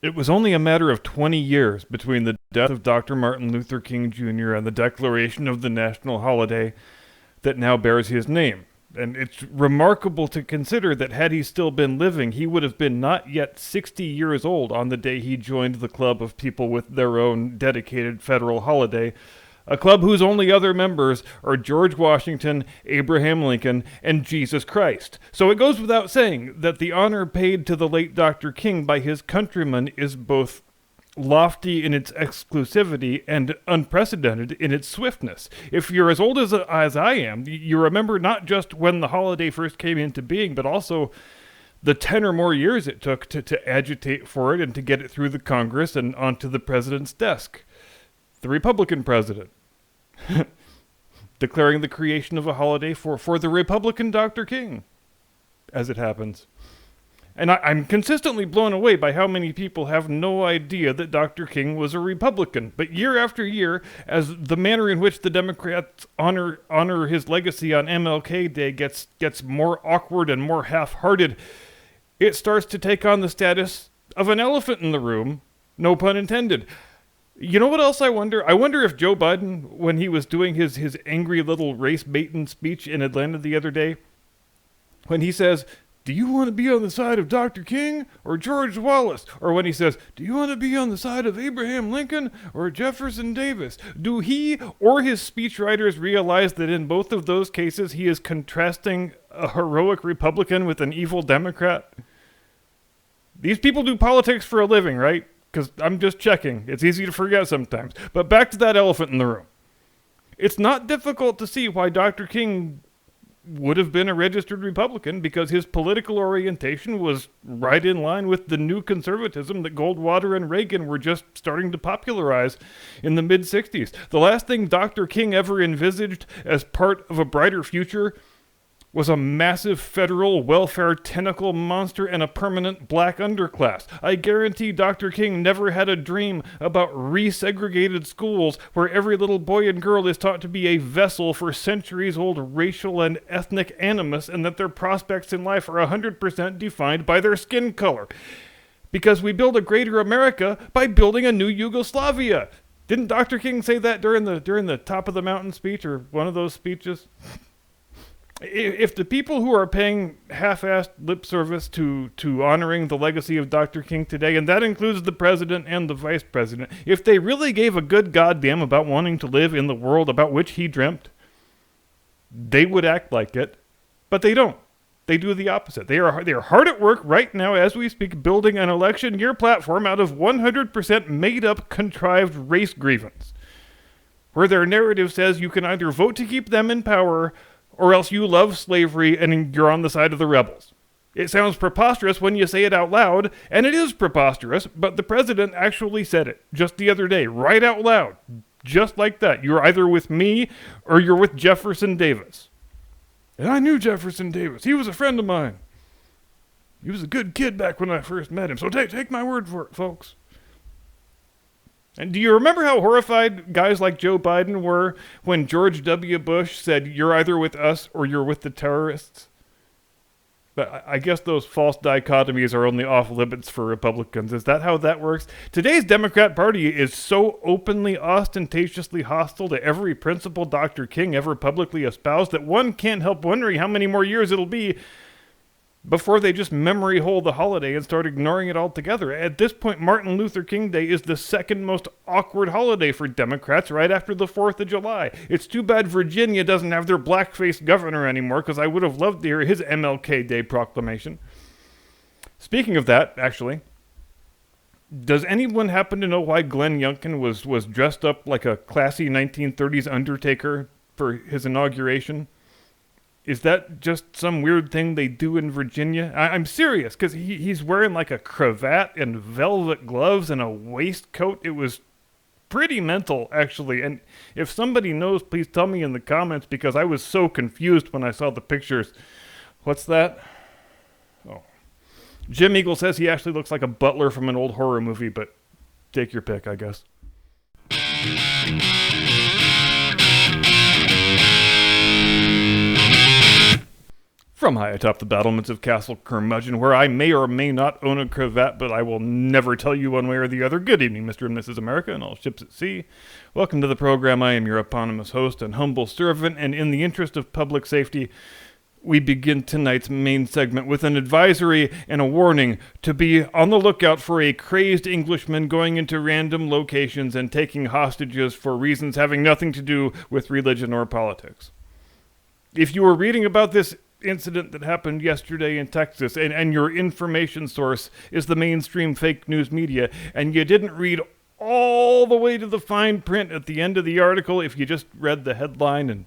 It was only a matter of 20 years between the death of Dr. Martin Luther King Jr. and the declaration of the national holiday that now bears his name. And it's remarkable to consider that had he still been living, he would have been not yet 60 years old on the day he joined the club of people with their own dedicated federal holiday, a club whose only other members are George Washington, Abraham Lincoln, and Jesus Christ. So it goes without saying that the honor paid to the late Dr. King by his countrymen is both lofty in its exclusivity and unprecedented in its swiftness. If you're as old as I am, you remember not just when the holiday first came into being, but also the 10 or more years it took to agitate for it and to get it through the Congress and onto the president's desk. The Republican president declaring the creation of a holiday for the Republican Dr. King, as it happens. And I'm consistently blown away by how many people have no idea that Dr. King was a Republican. But year after year, as the manner in which the Democrats honor his legacy on MLK Day gets more awkward and more half-hearted, it starts to take on the status of an elephant in the room, no pun intended. You know what else I wonder? I wonder if Joe Biden, when he was doing his angry little race-baiting speech in Atlanta the other day, when he says, "Do you want to be on the side of Dr. King or George Wallace?" Or when he says, "Do you want to be on the side of Abraham Lincoln or Jefferson Davis?" Do he or his speechwriters realize that in both of those cases he is contrasting a heroic Republican with an evil Democrat? These people do politics for a living, right? Because I'm just checking. It's easy to forget sometimes. But back to that elephant in the room. It's not difficult to see why Dr. King would have been a registered Republican, because his political orientation was right in line with the new conservatism that Goldwater and Reagan were just starting to popularize in the mid-60s. The last thing Dr. King ever envisaged as part of a brighter future was a massive federal welfare tentacle monster and a permanent black underclass. I guarantee Dr. King never had a dream about resegregated schools where every little boy and girl is taught to be a vessel for centuries-old racial and ethnic animus, and that their prospects in life are 100% defined by their skin color. Because we build a greater America by building a new Yugoslavia. Didn't Dr. King say that during the top of the mountain speech, or one of those speeches? If the people who are paying half-assed lip service to honoring the legacy of Dr. King today, and that includes the president and the vice president, if they really gave a good goddamn about wanting to live in the world about which he dreamt, they would act like it, but they don't. They do the opposite. They are hard at work right now as we speak, building an election year platform out of 100% made-up, contrived race grievance, where their narrative says you can either vote to keep them in power or else you love slavery and you're on the side of the rebels. It sounds preposterous when you say it out loud, and it is preposterous, but the president actually said it just the other day, right out loud, just like that. You're either with me or you're with Jefferson Davis. And I knew Jefferson Davis. He was a friend of mine. He was a good kid back when I first met him, so take my word for it, folks. And do you remember how horrified guys like Joe Biden were when George W. Bush said, "You're either with us or you're with the terrorists"? But I guess those false dichotomies are only off limits for Republicans. Is that how that works? Today's Democrat Party is so openly, ostentatiously hostile to every principle Dr. King ever publicly espoused that one can't help wondering how many more years it'll be before they just memory hole the holiday and start ignoring it altogether. At this point, Martin Luther King Day is the second most awkward holiday for Democrats, right after the 4th of July. It's too bad Virginia doesn't have their black-faced governor anymore, because I would have loved to hear his MLK Day proclamation. Speaking of that, actually, does anyone happen to know why Glenn Youngkin was dressed up like a classy 1930s undertaker for his inauguration? Is that just some weird thing they do in Virginia? I'm serious, because he's wearing like a cravat and velvet gloves and a waistcoat. It was pretty mental, actually. And if somebody knows, please tell me in the comments, because I was so confused when I saw the pictures. What's that? Oh. Jim Eagle says he actually looks like a butler from an old horror movie, but take your pick, I guess. From high atop the battlements of Castle Curmudgeon, where I may or may not own a cravat, but I will never tell you one way or the other. Good evening, Mr. and Mrs. America and all ships at sea. Welcome to the program. I am your eponymous host and humble servant, and in the interest of public safety, we begin tonight's main segment with an advisory and a warning to be on the lookout for a crazed Englishman going into random locations and taking hostages for reasons having nothing to do with religion or politics. If you were reading about this incident that happened yesterday in Texas and your information source is the mainstream fake news media and you didn't read all the way to the fine print at the end of the article, if you just read the headline and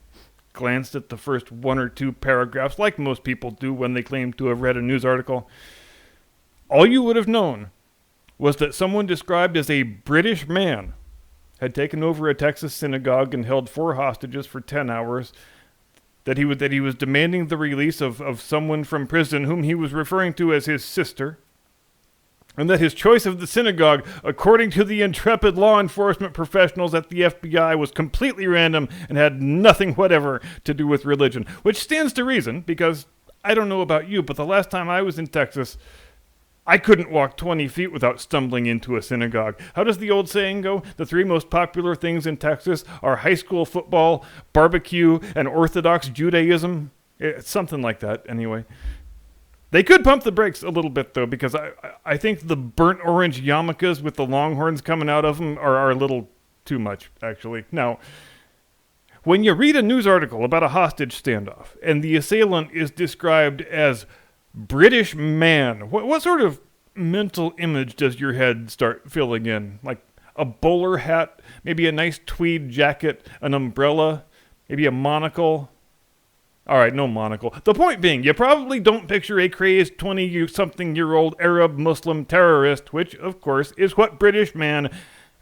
glanced at the first one or two paragraphs like most people do when they claim to have read a news article, all you would have known was that someone described as a British man had taken over a Texas synagogue and held 4 hostages for 10 hours, that he was demanding the release of someone from prison whom he was referring to as his sister, and that his choice of the synagogue, according to the intrepid law enforcement professionals at the FBI, was completely random and had nothing whatever to do with religion, which stands to reason, because I don't know about you, but the last time I was in Texas, I couldn't walk 20 feet without stumbling into a synagogue. How does the old saying go? The 3 most popular things in Texas are high school football, barbecue, and Orthodox Judaism. It's something like that, anyway. They could pump the brakes a little bit, though, because I think the burnt orange yarmulkes with the longhorns coming out of them are a little too much, actually. Now, when you read a news article about a hostage standoff, and the assailant is described as British man, what sort of mental image does your head start filling in? Like a bowler hat, maybe a nice tweed jacket, an umbrella, maybe a monocle? All right, no monocle. The point being, you probably don't picture a crazed 20-something-year-old Arab Muslim terrorist, which, of course, is what British man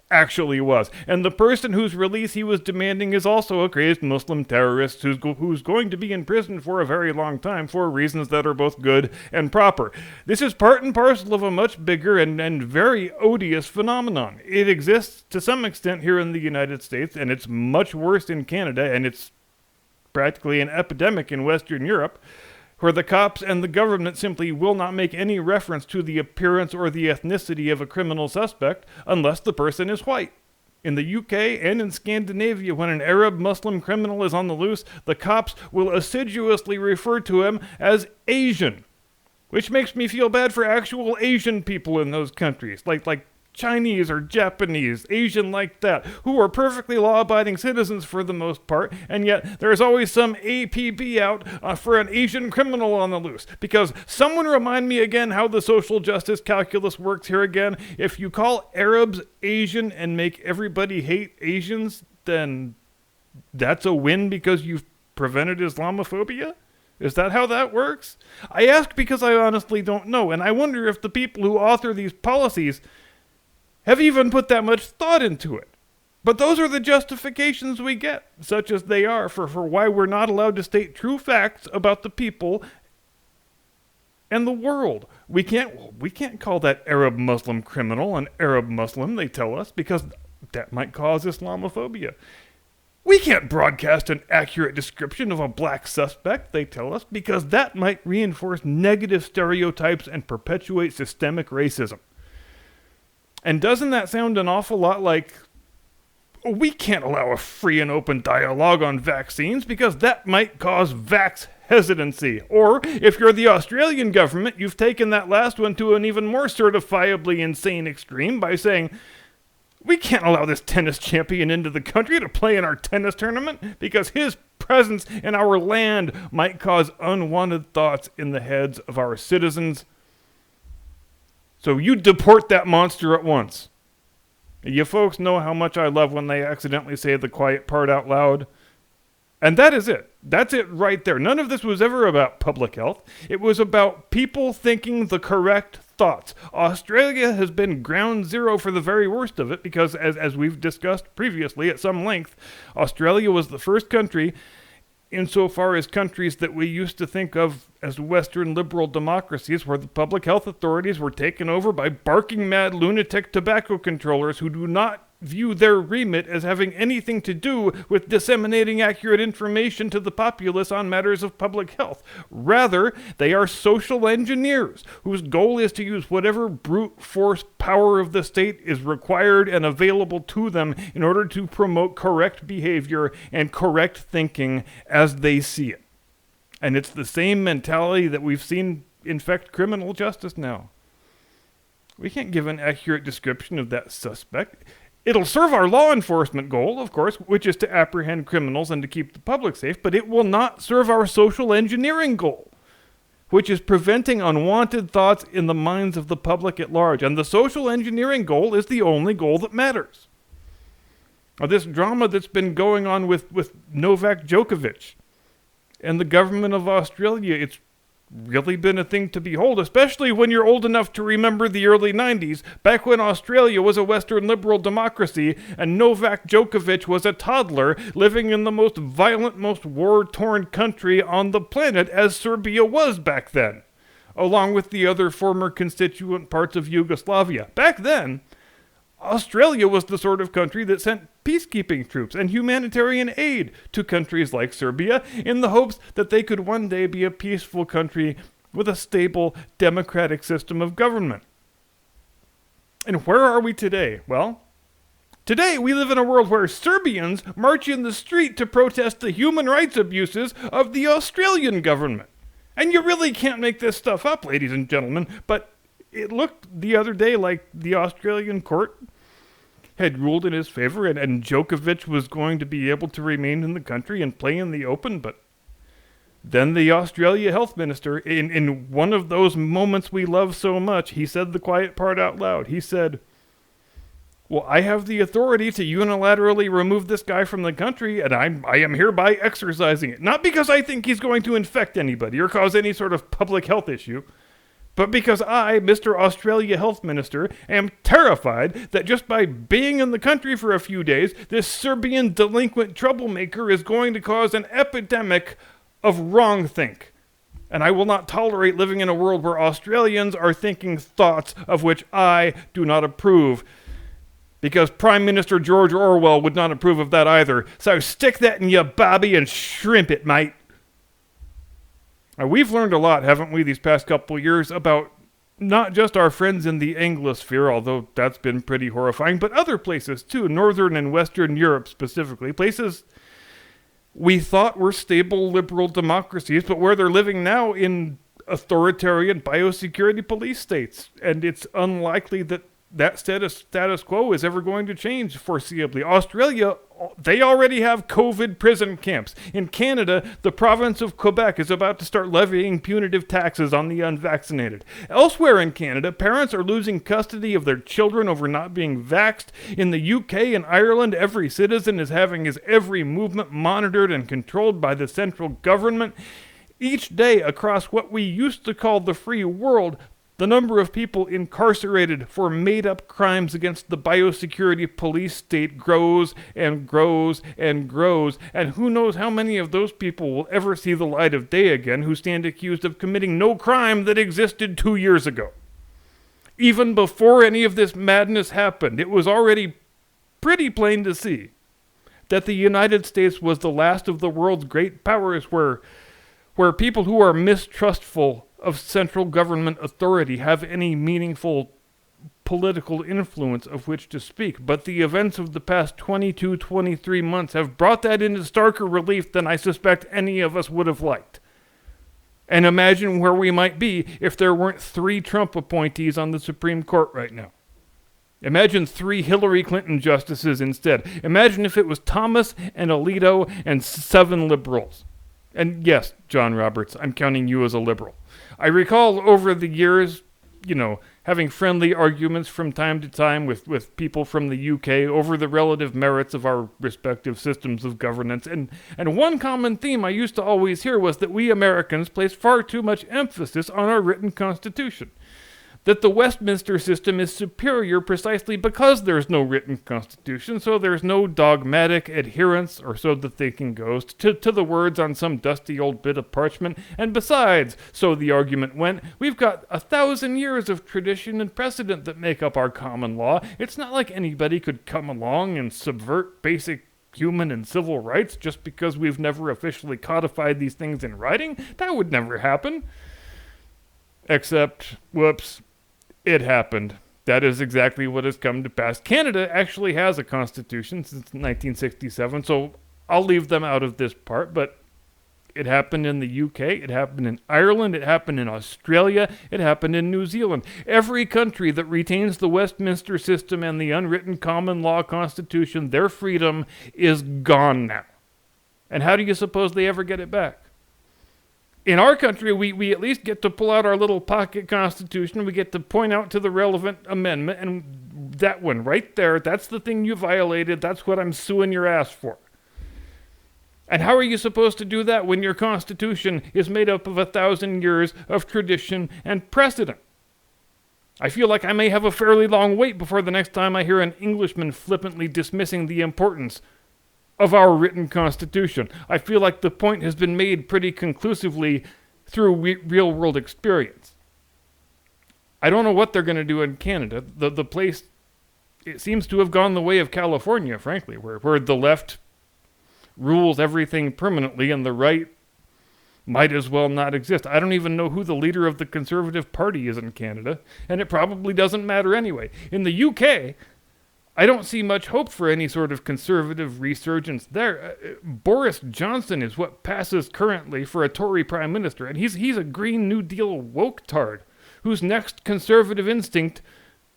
actually was. And the person whose release he was demanding is also a crazed Muslim terrorist who's going to be in prison for a very long time for reasons that are both good and proper. This is part and parcel of a much bigger and very odious phenomenon. It exists to some extent here in the United States, and it's much worse in Canada, and it's practically an epidemic in Western Europe, where the cops and the government simply will not make any reference to the appearance or the ethnicity of a criminal suspect unless the person is white. In the UK and in Scandinavia, when an Arab Muslim criminal is on the loose, the cops will assiduously refer to him as Asian, which makes me feel bad for actual Asian people in those countries, like Chinese or Japanese, Asian like that, who are perfectly law-abiding citizens for the most part, and yet there's always some APB out for an Asian criminal on the loose. Because someone remind me again how the social justice calculus works here again. If you call Arabs Asian and make everybody hate Asians, then that's a win because you've prevented Islamophobia? Is that how that works? I ask because I honestly don't know, and I wonder if the people who author these policies have even put that much thought into it. But those are the justifications we get, such as they are, for why we're not allowed to state true facts about the people and the world. We can't call that Arab Muslim criminal an Arab Muslim, they tell us, because that might cause Islamophobia. We can't broadcast an accurate description of a black suspect, they tell us, because that might reinforce negative stereotypes and perpetuate systemic racism. And doesn't that sound an awful lot like, we can't allow a free and open dialogue on vaccines because that might cause vax hesitancy. Or, if you're the Australian government, you've taken that last one to an even more certifiably insane extreme by saying, we can't allow this tennis champion into the country to play in our tennis tournament because his presence in our land might cause unwanted thoughts in the heads of our citizens. So you deport that monster at once. You folks know how much I love when they accidentally say the quiet part out loud. And that is it. That's it right there. None of this was ever about public health. It was about people thinking the correct thoughts. Australia has been ground zero for the very worst of it because, as we've discussed previously at some length, Australia was the first country insofar as countries that we used to think of as Western liberal democracies where the public health authorities were taken over by barking mad lunatic tobacco controllers who do not view their remit as having anything to do with disseminating accurate information to the populace on matters of public health. Rather, they are social engineers whose goal is to use whatever brute force power of the state is required and available to them in order to promote correct behavior and correct thinking as they see it. And it's the same mentality that we've seen infect criminal justice now. We can't give an accurate description of that suspect. It'll serve our law enforcement goal, of course, which is to apprehend criminals and to keep the public safe, but it will not serve our social engineering goal, which is preventing unwanted thoughts in the minds of the public at large. And the social engineering goal is the only goal that matters. Now, this drama that's been going on with Novak Djokovic and the government of Australia, it's really been a thing to behold, especially when you're old enough to remember the early 90s, back when Australia was a Western liberal democracy and Novak Djokovic was a toddler living in the most violent, most war-torn country on the planet, as Serbia was back then, along with the other former constituent parts of Yugoslavia. Back then, Australia was the sort of country that sent peacekeeping troops and humanitarian aid to countries like Serbia in the hopes that they could one day be a peaceful country with a stable democratic system of government. And where are we today? Well, today we live in a world where Serbians march in the street to protest the human rights abuses of the Australian government. And you really can't make this stuff up, ladies and gentlemen, but it looked the other day like the Australian court had ruled in his favor and Djokovic was going to be able to remain in the country and play in the open, but then the Australia health minister, in one of those moments we love so much, he said the quiet part out loud. He said, well, I have the authority to unilaterally remove this guy from the country, and I am hereby exercising it. Not because I think he's going to infect anybody or cause any sort of public health issue, but because I, Mr. Australia Health Minister, am terrified that just by being in the country for a few days, this Serbian delinquent troublemaker is going to cause an epidemic of wrongthink. And I will not tolerate living in a world where Australians are thinking thoughts of which I do not approve. Because Prime Minister George Orwell would not approve of that either. So stick that in your bobby and shrimp it, mate. Now, we've learned a lot, haven't we, these past couple years about not just our friends in the Anglosphere, although that's been pretty horrifying, but other places too, Northern and Western Europe specifically, places we thought were stable liberal democracies, but where they're living now in authoritarian biosecurity police states. And it's unlikely that status quo is ever going to change foreseeably. Australia, they already have COVID prison camps. In Canada, the province of Quebec is about to start levying punitive taxes on the unvaccinated. Elsewhere in Canada, parents are losing custody of their children over not being vaxxed. In the UK and Ireland, every citizen is having his every movement monitored and controlled by the central government. Each day across what we used to call the free world, the number of people incarcerated for made-up crimes against the biosecurity police state grows and grows and grows, and who knows how many of those people will ever see the light of day again who stand accused of committing no crime that existed 2 years ago. Even before any of this madness happened, it was already pretty plain to see that the United States was the last of the world's great powers where people who are mistrustful of central government authority have any meaningful political influence of which to speak. But the events of the past 22, 23 months have brought that into starker relief than I suspect any of us would have liked. And imagine where we might be if there weren't 3 Trump appointees on the Supreme Court right now. Imagine 3 Hillary Clinton justices instead. Imagine if it was Thomas and Alito and 7 liberals. And yes, John Roberts, I'm counting you as a liberal. I recall over the years, having friendly arguments from time to time with people from the UK over the relative merits of our respective systems of governance. And one common theme I used to always hear was that we Americans place far too much emphasis on our written constitution. that the Westminster system is superior precisely because there's no written constitution, so there's no dogmatic adherence, or so the thinking goes, to the words on some dusty old bit of parchment. And besides, so the argument went, we've got 1,000 years of tradition and precedent that make up our common law. It's not like anybody could come along and subvert basic human and civil rights just because we've never officially codified these things in writing. That would never happen. Except, whoops, it happened. That is exactly what has come to pass. Canada actually has a constitution since 1967, so I'll leave them out of this part, but it happened in the UK, it happened in Ireland, it happened in Australia, it happened in New Zealand. Every country that retains the Westminster system and the unwritten common law constitution, their freedom is gone now. And how do you suppose they ever get it back? In our country, we at least get to pull out our little pocket constitution. We get to point out to the relevant amendment, and that one right there, that's the thing you violated. That's what I'm suing your ass for. And how are you supposed to do that when your constitution is made up of 1,000 years of tradition and precedent? I feel like I may have a fairly long wait before the next time I hear an Englishman flippantly dismissing the importance of our written constitution. I feel like the point has been made pretty conclusively through real-world experience. I don't know what they're going to do in Canada. The place, it seems to have gone the way of California, frankly, where the left rules everything permanently and the right might as well not exist. I don't even know who the leader of the Conservative Party is in Canada, and it probably doesn't matter anyway. In the UK, I don't see much hope for any sort of conservative resurgence there. Boris Johnson is what passes currently for a Tory prime minister, and he's a Green New Deal woke tard whose next conservative instinct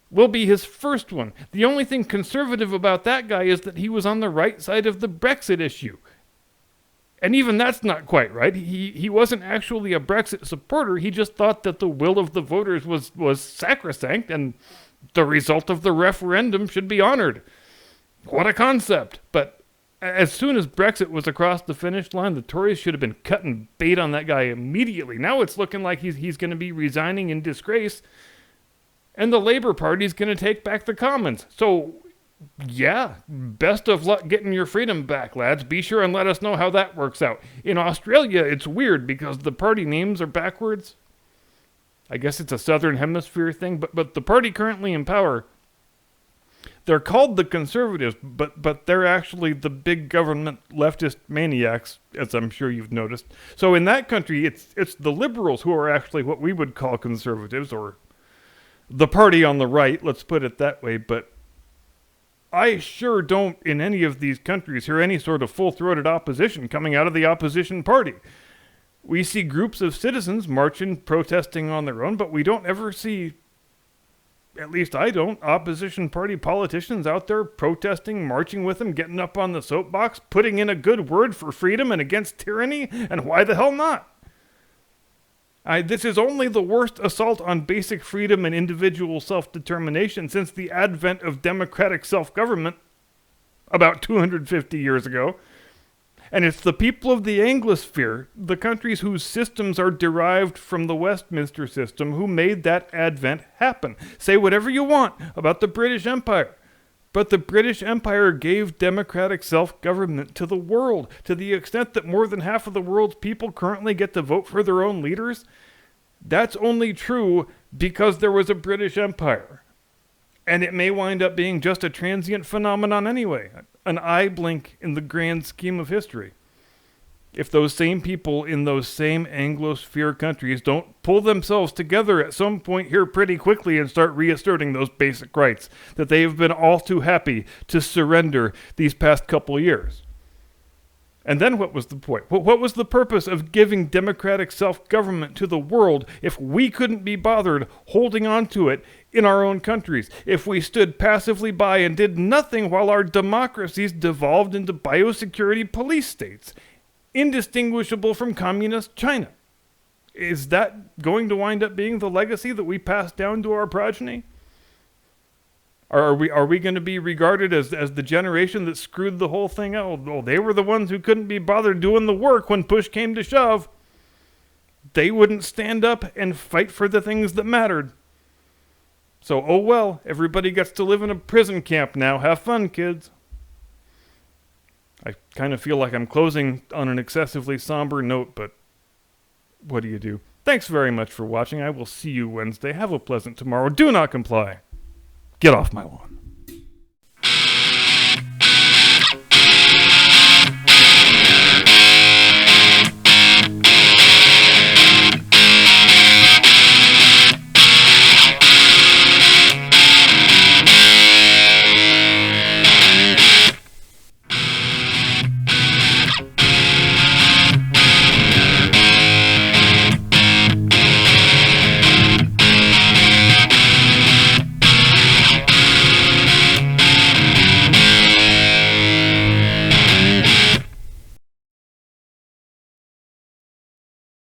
will be his first one. The only thing conservative about that guy is that he was on the right side of the Brexit issue. And even that's not quite right. He wasn't actually a Brexit supporter. He just thought that the will of the voters was sacrosanct, and the result of the referendum should be honored. What a concept. But as soon as Brexit was across the finish line, the Tories should have been cutting bait on that guy immediately. Now it's looking like he's going to be resigning in disgrace, and the Labour Party's going to take back the Commons. So, yeah, best of luck getting your freedom back, lads. Be sure and let us know how that works out. In Australia, it's weird because the party names are backwards. I guess it's a Southern Hemisphere thing, but the party currently in power, they're called the Conservatives, but they're actually the big government leftist maniacs, as I'm sure you've noticed. So in that country, it's the Liberals who are actually what we would call conservatives, or the party on the right, let's put it that way. But I sure don't, in any of these countries, hear any sort of full-throated opposition coming out of the opposition party. We see groups of citizens marching, protesting on their own, but we don't ever see, at least I don't, opposition party politicians out there protesting, marching with them, getting up on the soapbox, putting in a good word for freedom and against tyranny, and why the hell not? This is only the worst assault on basic freedom and individual self-determination since the advent of democratic self-government about 250 years ago. And it's the people of the Anglosphere, the countries whose systems are derived from the Westminster system, who made that advent happen. Say whatever you want about the British Empire, but the British Empire gave democratic self-government to the world, to the extent that more than half of the world's people currently get to vote for their own leaders. That's only true because there was a British Empire. And it may wind up being just a transient phenomenon anyway, an eye blink in the grand scheme of history. If those same people in those same Anglosphere countries don't pull themselves together at some point here pretty quickly and start reasserting those basic rights that they have been all too happy to surrender these past couple years. And then what was the point? What was the purpose of giving democratic self-government to the world if we couldn't be bothered holding on to it in our own countries? If we stood passively by and did nothing while our democracies devolved into biosecurity police states, indistinguishable from communist China? Is that going to wind up being the legacy that we pass down to our progeny? Are we going to be regarded as the generation that screwed the whole thing out? Oh, they were the ones who couldn't be bothered doing the work when push came to shove. They wouldn't stand up and fight for the things that mattered. So, oh well, everybody gets to live in a prison camp now. Have fun, kids. I kind of feel like I'm closing on an excessively somber note, but what do you do? Thanks very much for watching. I will see you Wednesday. Have a pleasant tomorrow. Do not comply. Get off my lawn.